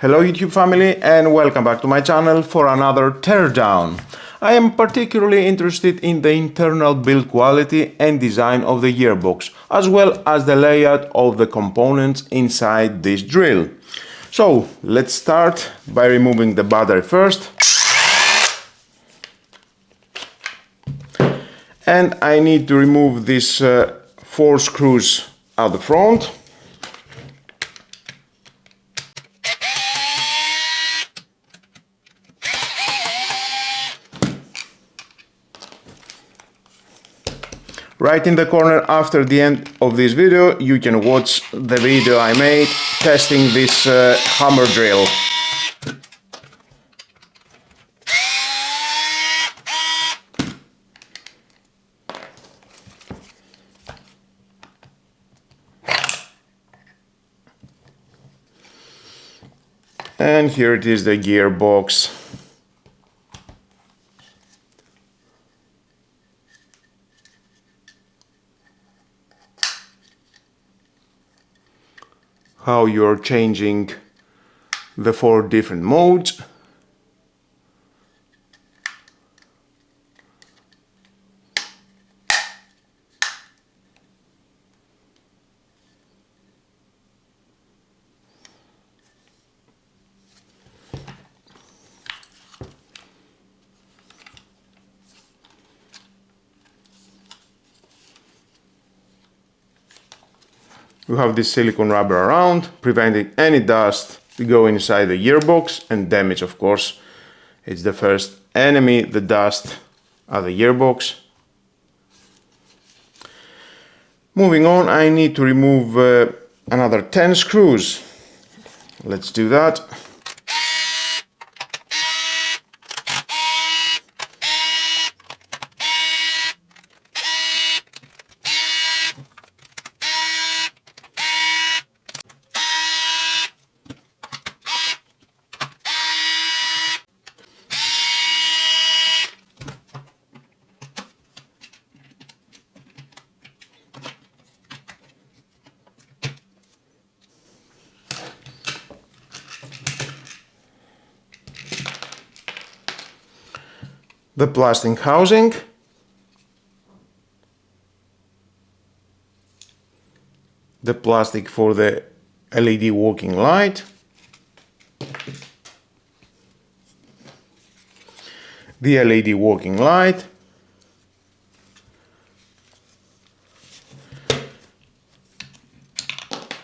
Hello YouTube family and welcome back to my channel for another teardown. I am particularly interested in the internal build quality and design of the gearbox, as well as the layout of the components inside this drill. So let's start by removing the battery first. And I need to remove these 4 screws at the front. Right in the corner after the end of this video, you can watch the video I made testing this hammer drill. And here it is, the gearbox. How you're changing the 4 different modes. You have this silicone rubber around, preventing any dust to go inside the gearbox and damage, of course. It's the first enemy, the dust at the gearbox. Moving on, I need to remove another 10 screws. Let's do that. The plastic housing, the plastic for the LED walking light, the LED walking light,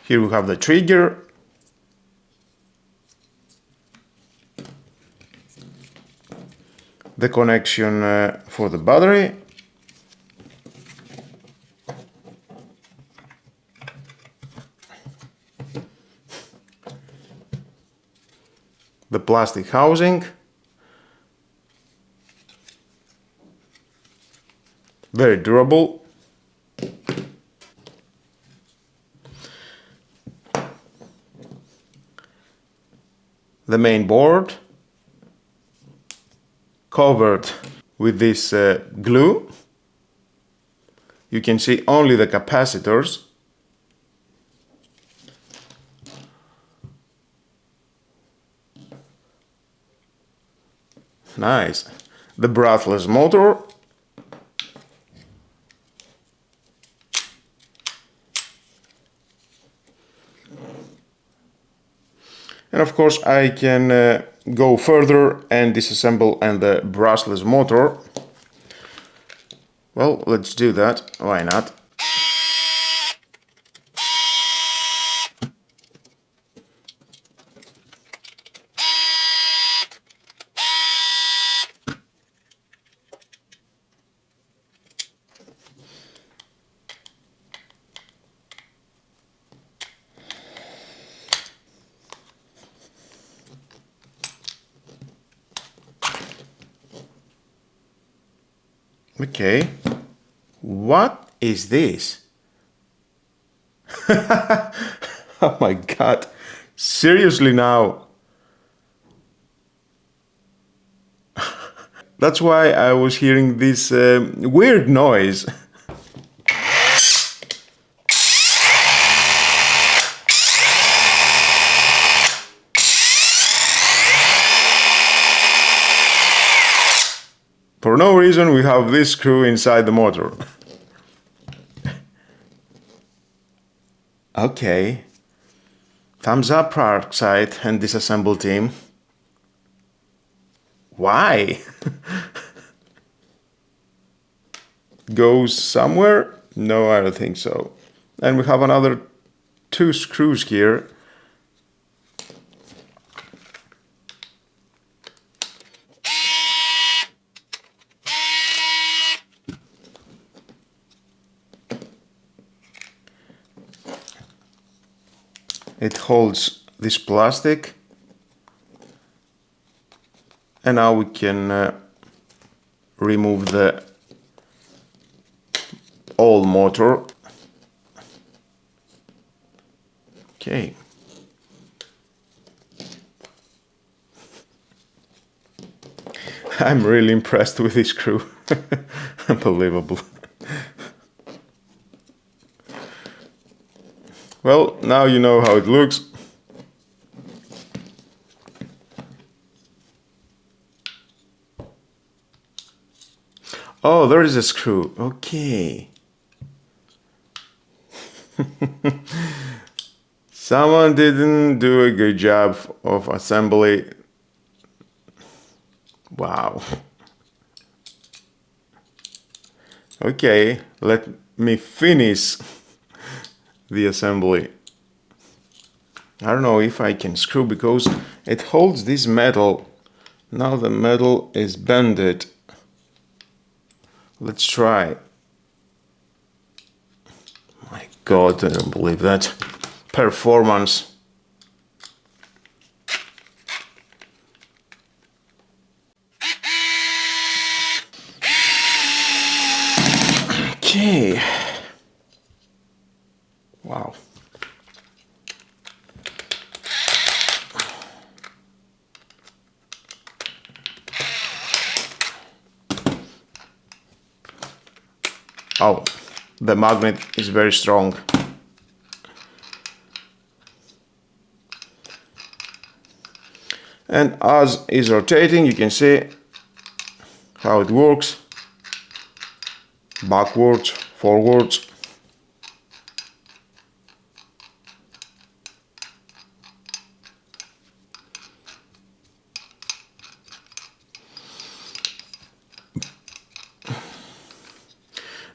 here we have the trigger, the connection for the battery, the plastic housing, very durable, the main board, covered with this glue. You can see only the capacitors. Nice. The brushless motor. And of course I can go further and disassemble and the brushless motor. Well, let's do that. Why not? Okay, what is this? Oh my god, seriously now? That's why I was hearing this weird noise. For no reason we have this screw inside the motor. Okay. Thumbs up, Parkside and Disassemble team. Why? Goes somewhere? No, I don't think so. And we have another 2 screws here. It holds this plastic, and now we can remove the old motor. Okay. I'm really impressed with this screw. Unbelievable. Well, now you know how it looks. Oh, there is a screw. Okay. Someone didn't do a good job of assembly. Wow. Okay, let me finish the assembly. I don't know if I can screw because it holds this metal. Now the metal is bended. Let's try. My God, I don't believe that. Performance. Okay. Wow. Oh, the magnet is very strong. And as is rotating, you can see how it works. Backwards, forwards.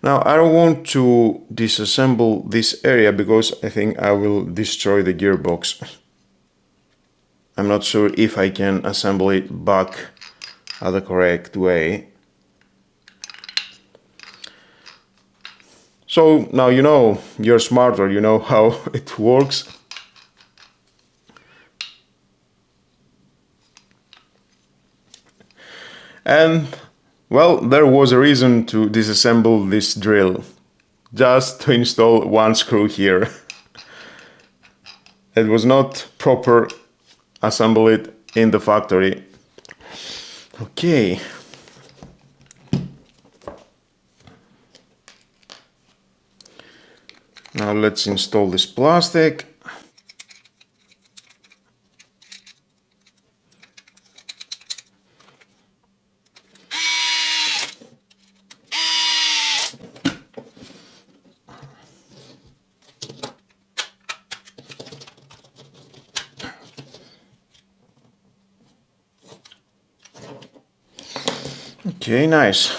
Now I don't want to disassemble this area because I think I will destroy the gearbox. I'm not sure if I can assemble it back the correct way. So now you know, you're smarter, you know how it works. And well, there was a reason to disassemble this drill, just to install one screw here. It was not proper assemble it in the factory. Okay. Now let's install this plastic. Okay, nice.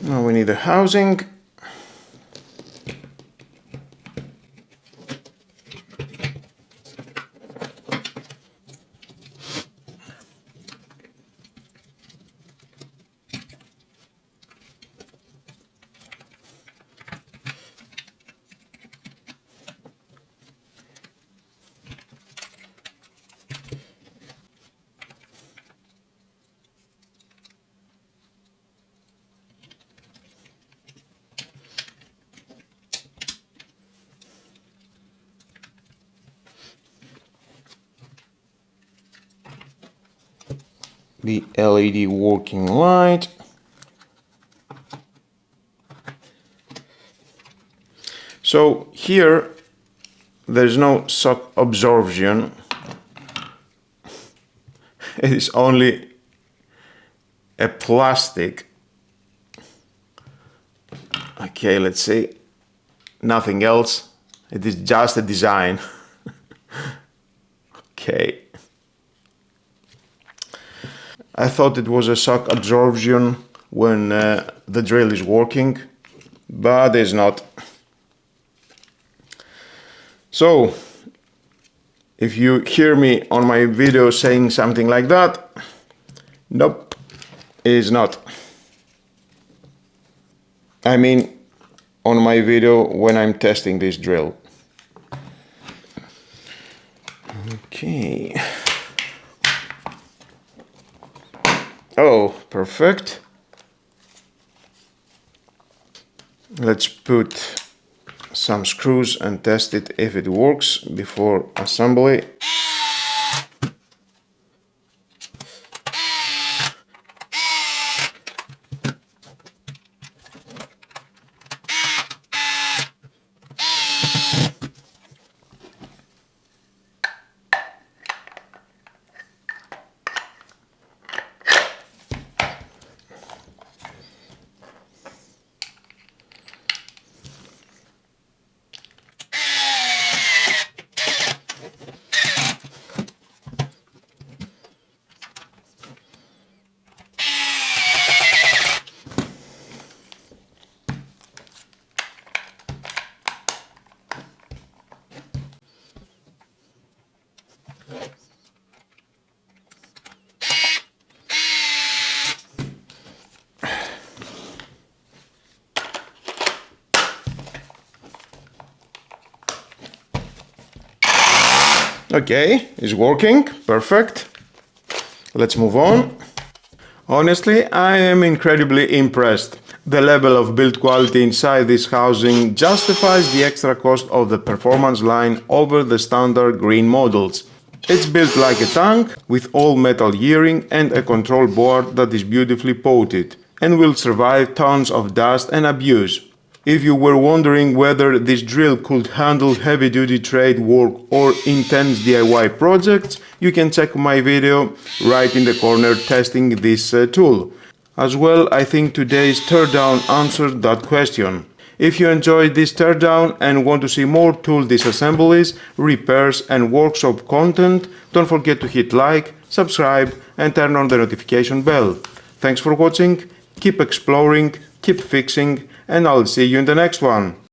Now we need a housing. the LED working light. So here there's no shock absorption. It is only a plastic. Okay, let's see. Nothing else. It is just a design. Okay. I thought it was a shock absorption when the drill is working, but it's not. So, if you hear me on my video saying something like that, nope, it is not. I mean, on my video when I'm testing this drill. Okay. Oh, perfect. Let's put some screws and test it if it works before assembly. Okay, it's working, perfect. Let's move on. Honestly, I am incredibly impressed. The level of build quality inside this housing justifies the extra cost of the performance line over the standard green models. It's built like a tank, with all metal gearing and a control board that is beautifully coated, and will survive tons of dust and abuse. If you were wondering whether this drill could handle heavy-duty trade work or intense DIY projects, you can check my video right in the corner testing this tool. As well, I think today's teardown answered that question. If you enjoyed this teardown and want to see more tool disassemblies, repairs and workshop content, don't forget to hit like, subscribe and turn on the notification bell. Thanks for watching, keep exploring, keep fixing, and I'll see you in the next one.